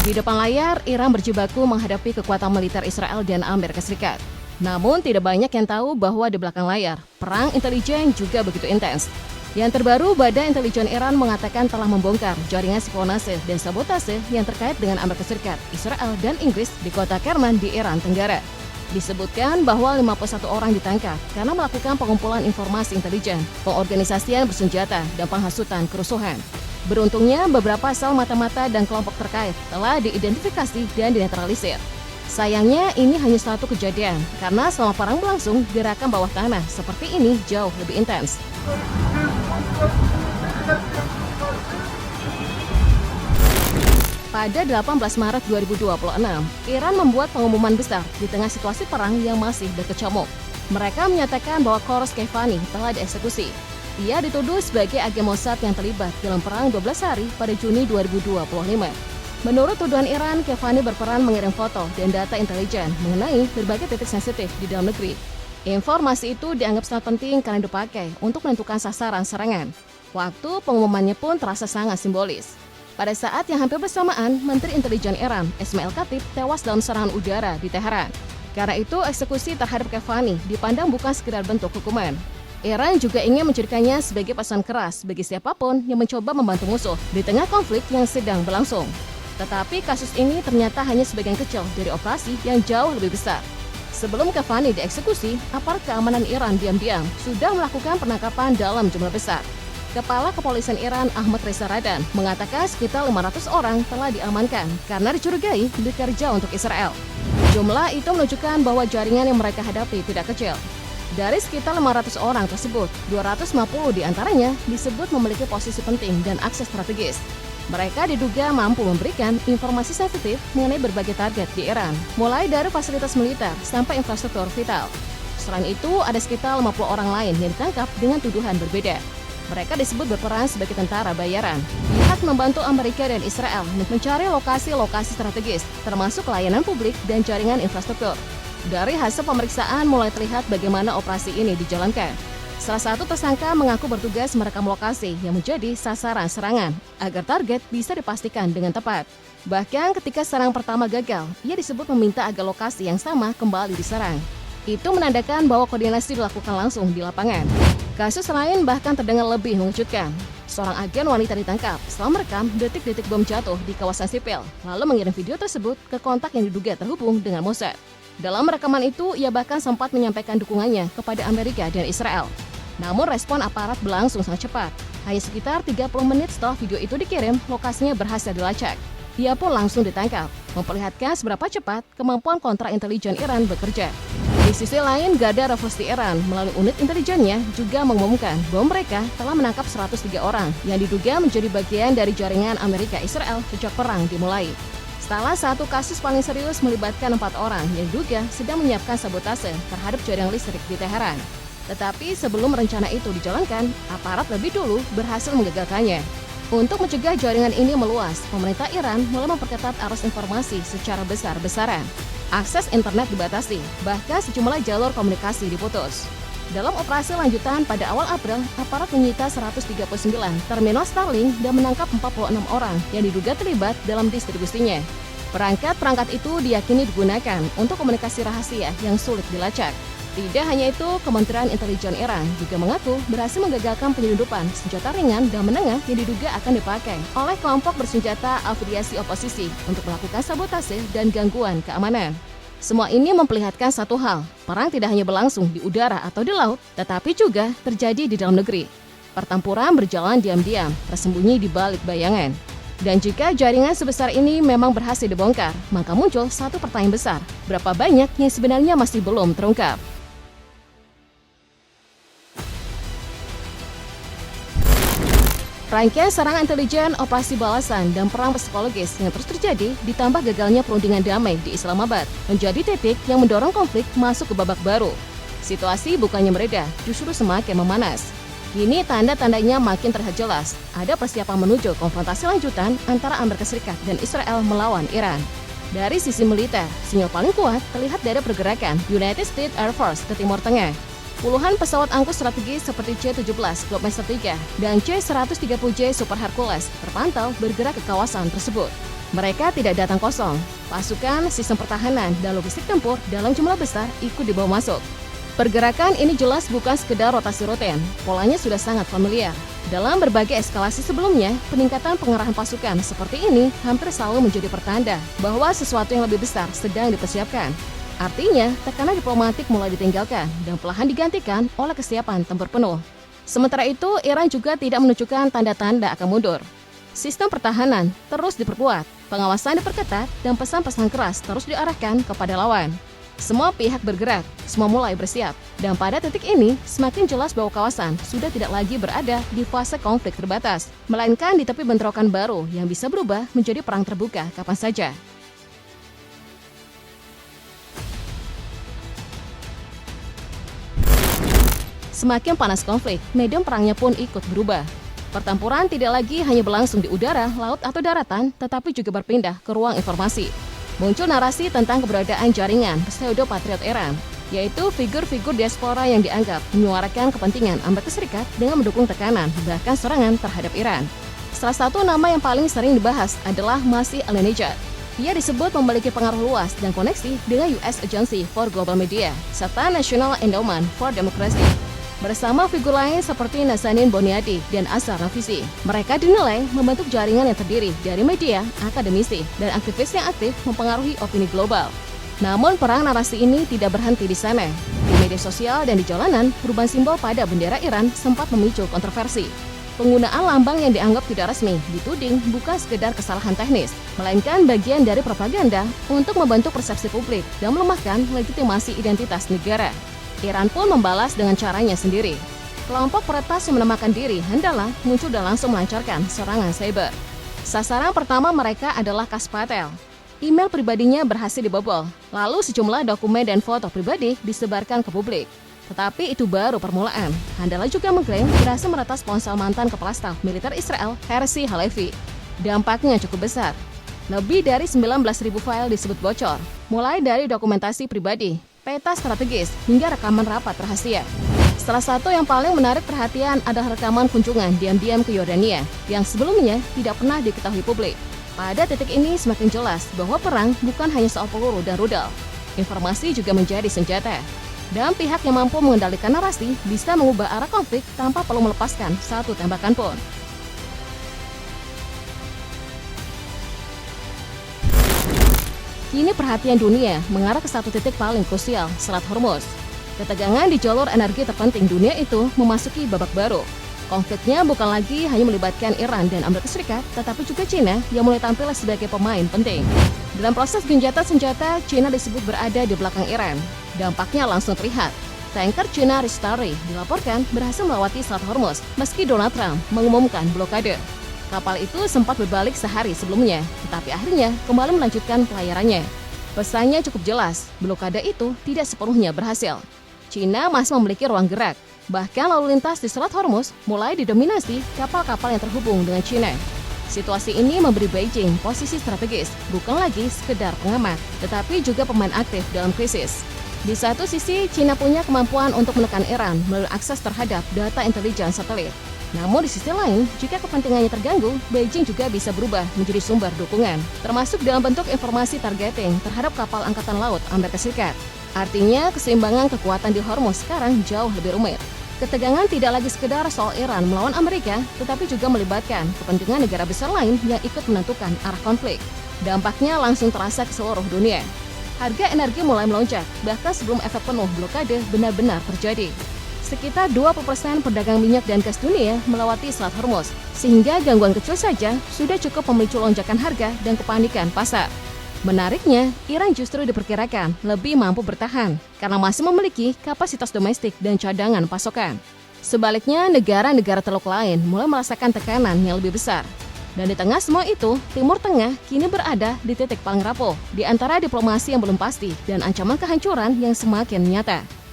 Di depan layar, Iran berjibaku menghadapi kekuatan militer Israel dan Amerika Serikat. Namun tidak banyak yang tahu bahwa di belakang layar, perang intelijen juga begitu intens. Yang terbaru, Badan Intelijen Iran mengatakan telah membongkar jaringan spionase dan sabotase yang terkait dengan Amerika Serikat, Israel, dan Inggris di kota Kerman di Iran Tenggara. Disebutkan bahwa 51 orang ditangkap karena melakukan pengumpulan informasi intelijen, pengorganisasian bersenjata, dan penghasutan kerusuhan. Beruntungnya, beberapa sel mata-mata dan kelompok terkait telah diidentifikasi dan dinetralisir. Sayangnya, ini hanya satu kejadian, karena selama perang berlangsung, gerakan bawah tanah seperti ini jauh lebih intens. Pada 18 Maret 2026, Iran membuat pengumuman besar di tengah situasi perang yang masih berkecamuk. Mereka menyatakan bahwa Khoros Kefani telah dieksekusi. Ia dituduh sebagai agen Mossad yang terlibat dalam perang 12 hari pada Juni 2025. Menurut tuduhan Iran, Kefani berperan mengirim foto dan data intelijen mengenai berbagai titik sensitif di dalam negeri. Informasi itu dianggap sangat penting karena dipakai untuk menentukan sasaran serangan. Waktu pengumumannya pun terasa sangat simbolis. Pada saat yang hampir bersamaan, Menteri Intelijen Iran, Esmail Khatib, tewas dalam serangan udara di Teheran. Karena itu, eksekusi terhadap Kefani dipandang bukan sekedar bentuk hukuman. Iran juga ingin menjadikannya sebagai pesan keras bagi siapapun yang mencoba membantu musuh di tengah konflik yang sedang berlangsung. Tetapi kasus ini ternyata hanya sebagian kecil dari operasi yang jauh lebih besar. Sebelum Kefani dieksekusi, aparat keamanan Iran diam-diam sudah melakukan penangkapan dalam jumlah besar. Kepala Kepolisian Iran Ahmad Reza Radan mengatakan sekitar 500 orang telah diamankan karena dicurigai bekerja untuk Israel. Jumlah itu menunjukkan bahwa jaringan yang mereka hadapi tidak kecil. Dari sekitar 500 orang tersebut, 250 diantaranya disebut memiliki posisi penting dan akses strategis. Mereka diduga mampu memberikan informasi sensitif mengenai berbagai target di Iran, mulai dari fasilitas militer sampai infrastruktur vital. Selain itu, ada sekitar 50 orang lain yang ditangkap dengan tuduhan berbeda. Mereka disebut berperan sebagai tentara bayaran. Pihak membantu Amerika dan Israel untuk mencari lokasi-lokasi strategis, termasuk layanan publik dan jaringan infrastruktur. Dari hasil pemeriksaan mulai terlihat bagaimana operasi ini dijalankan. Salah satu tersangka mengaku bertugas merekam lokasi yang menjadi sasaran serangan agar target bisa dipastikan dengan tepat. Bahkan ketika serangan pertama gagal, ia disebut meminta agar lokasi yang sama kembali diserang. Itu menandakan bahwa koordinasi dilakukan langsung di lapangan. Kasus lain bahkan terdengar lebih mengejutkan. Seorang agen wanita ditangkap setelah merekam detik-detik bom jatuh di kawasan sipil, lalu mengirim video tersebut ke kontak yang diduga terhubung dengan Mossad. Dalam rekaman itu, ia bahkan sempat menyampaikan dukungannya kepada Amerika dan Israel. Namun respon aparat berlangsung sangat cepat. Hanya sekitar 30 menit setelah video itu dikirim, lokasinya berhasil dilacak. Ia pun langsung ditangkap, memperlihatkan seberapa cepat kemampuan kontra-intelijen Iran bekerja. Di sisi lain, Garda Revolusi Iran melalui unit intelijennya juga mengumumkan bahwa mereka telah menangkap 103 orang yang diduga menjadi bagian dari jaringan Amerika Israel sejak perang dimulai. Salah satu kasus paling serius melibatkan 4 orang yang diduga sedang menyiapkan sabotase terhadap jaringan listrik di Teheran. Tetapi sebelum rencana itu dijalankan, aparat lebih dulu berhasil menggagalkannya. Untuk mencegah jaringan ini meluas, pemerintah Iran mulai memperketat arus informasi secara besar-besaran. Akses internet dibatasi, bahkan sejumlah jalur komunikasi diputus. Dalam operasi lanjutan pada awal April, aparat menyita 139 terminal Starlink dan menangkap 46 orang yang diduga terlibat dalam distribusinya. Perangkat-perangkat itu diyakini digunakan untuk komunikasi rahasia yang sulit dilacak. Tidak hanya itu, Kementerian Intelijen Iran juga mengaku berhasil menggagalkan penyelundupan senjata ringan dan menengah yang diduga akan dipakai oleh kelompok bersenjata afiliasi oposisi untuk melakukan sabotase dan gangguan keamanan. Semua ini memperlihatkan satu hal, perang tidak hanya berlangsung di udara atau di laut, tetapi juga terjadi di dalam negeri. Pertempuran berjalan diam-diam, tersembunyi di balik bayangan. Dan jika jaringan sebesar ini memang berhasil dibongkar, maka muncul satu pertanyaan besar, berapa banyak yang sebenarnya masih belum terungkap? Rangkaian serangan intelijen, operasi balasan, dan perang psikologis yang terus terjadi ditambah gagalnya perundingan damai di Islamabad menjadi titik yang mendorong konflik masuk ke babak baru. Situasi bukannya mereda, justru semakin memanas. Kini tanda-tandanya makin terlihat jelas. Ada persiapan menuju konfrontasi lanjutan antara Amerika Serikat dan Israel melawan Iran. Dari sisi militer, sinyal paling kuat terlihat dari pergerakan United States Air Force ke Timur Tengah. Puluhan pesawat angkut strategis seperti C-17 Globemaster III dan C-130J Super Hercules terpantau bergerak ke kawasan tersebut. Mereka tidak datang kosong. Pasukan, sistem pertahanan, dan logistik tempur dalam jumlah besar ikut dibawa masuk. Pergerakan ini jelas bukan sekedar rotasi rutin, polanya sudah sangat familiar. Dalam berbagai eskalasi sebelumnya, peningkatan pengerahan pasukan seperti ini hampir selalu menjadi pertanda bahwa sesuatu yang lebih besar sedang dipersiapkan. Artinya, tekanan diplomatik mulai ditinggalkan dan perlahan digantikan oleh kesiapan tempur penuh. Sementara itu, Iran juga tidak menunjukkan tanda-tanda akan mundur. Sistem pertahanan terus diperkuat, pengawasan diperketat, dan pesan-pesan keras terus diarahkan kepada lawan. Semua pihak bergerak, semua mulai bersiap. Dan pada titik ini, semakin jelas bahwa kawasan sudah tidak lagi berada di fase konflik terbatas, melainkan di tepi bentrokan baru yang bisa berubah menjadi perang terbuka kapan saja. Semakin panas konflik, medium perangnya pun ikut berubah. Pertempuran tidak lagi hanya berlangsung di udara, laut, atau daratan, tetapi juga berpindah ke ruang informasi. Muncul narasi tentang keberadaan jaringan pseudo-patriot Iran, yaitu figur-figur diaspora yang dianggap menyuarakan kepentingan Amerika Serikat dengan mendukung tekanan, bahkan serangan terhadap Iran. Salah satu nama yang paling sering dibahas adalah Masih Ahmadinejad. Ia disebut memiliki pengaruh luas dan koneksi dengan US Agency for Global Media, serta National Endowment for Democracy. Bersama figur lain seperti Nazanin Boniadi dan Azhar Nafisi, mereka dinilai membentuk jaringan yang terdiri dari media, akademisi, dan aktivis yang aktif mempengaruhi opini global. Namun perang narasi ini tidak berhenti di sana. Di media sosial dan di jalanan, perubahan simbol pada bendera Iran sempat memicu kontroversi. Penggunaan lambang yang dianggap tidak resmi dituding bukan sekedar kesalahan teknis, melainkan bagian dari propaganda untuk membentuk persepsi publik dan melemahkan legitimasi identitas negara. Iran pun membalas dengan caranya sendiri. Kelompok peretas yang menamakan diri Handala muncul dan langsung melancarkan serangan cyber. Sasaran pertama mereka adalah Kaspatel. Email pribadinya berhasil dibobol, lalu sejumlah dokumen dan foto pribadi disebarkan ke publik. Tetapi itu baru permulaan. Handala juga mengklaim berhasil meretas ponsel mantan kepala staf militer Israel, Herzi Halevi. Dampaknya cukup besar. Lebih dari 19.000 file disebut bocor, mulai dari dokumentasi pribadi, peta strategis, hingga rekaman rapat rahasia. Salah satu yang paling menarik perhatian adalah rekaman kunjungan diam-diam ke Yordania yang sebelumnya tidak pernah diketahui publik. Pada titik ini semakin jelas bahwa perang bukan hanya soal peluru dan rudal. Informasi juga menjadi senjata. Dan pihak yang mampu mengendalikan narasi bisa mengubah arah konflik tanpa perlu melepaskan satu tembakan pun. Kini perhatian dunia mengarah ke satu titik paling krusial, Selat Hormuz. Ketegangan di jalur energi terpenting dunia itu memasuki babak baru. Konfliknya bukan lagi hanya melibatkan Iran dan Amerika Serikat, tetapi juga China yang mulai tampil sebagai pemain penting. Dalam proses gencatan senjata, China disebut berada di belakang Iran. Dampaknya langsung terlihat. Tanker China Ristari dilaporkan berhasil melewati Selat Hormuz meski Donald Trump mengumumkan blokade. Kapal itu sempat berbalik sehari sebelumnya, tetapi akhirnya kembali melanjutkan pelayarannya. Pesannya cukup jelas, blokade itu tidak sepenuhnya berhasil. China masih memiliki ruang gerak, bahkan lalu lintas di Selat Hormuz mulai didominasi kapal-kapal yang terhubung dengan China. Situasi ini memberi Beijing posisi strategis, bukan lagi sekedar pengamat, tetapi juga pemain aktif dalam krisis. Di satu sisi, China punya kemampuan untuk menekan Iran melalui akses terhadap data intelijen satelit. Namun di sisi lain, jika kepentingannya terganggu, Beijing juga bisa berubah menjadi sumber dukungan, termasuk dalam bentuk informasi targeting terhadap kapal angkatan laut Amerika Serikat. Artinya, keseimbangan kekuatan di Hormuz sekarang jauh lebih rumit. Ketegangan tidak lagi sekedar soal Iran melawan Amerika, tetapi juga melibatkan kepentingan negara besar lain yang ikut menentukan arah konflik. Dampaknya langsung terasa ke seluruh dunia. Harga energi mulai melonjak, bahkan sebelum efek penuh blokade benar-benar terjadi. Sekitar 20% pedagang minyak dan gas dunia melewati Selat Hormuz, sehingga gangguan kecil saja sudah cukup memicu lonjakan harga dan kepanikan pasar. Menariknya, Iran justru diperkirakan lebih mampu bertahan karena masih memiliki kapasitas domestik dan cadangan pasokan. Sebaliknya, negara-negara teluk lain mulai merasakan tekanan yang lebih besar. Dan di tengah semua itu, Timur Tengah kini berada di titik paling rapuh di antara diplomasi yang belum pasti dan ancaman kehancuran yang semakin nyata.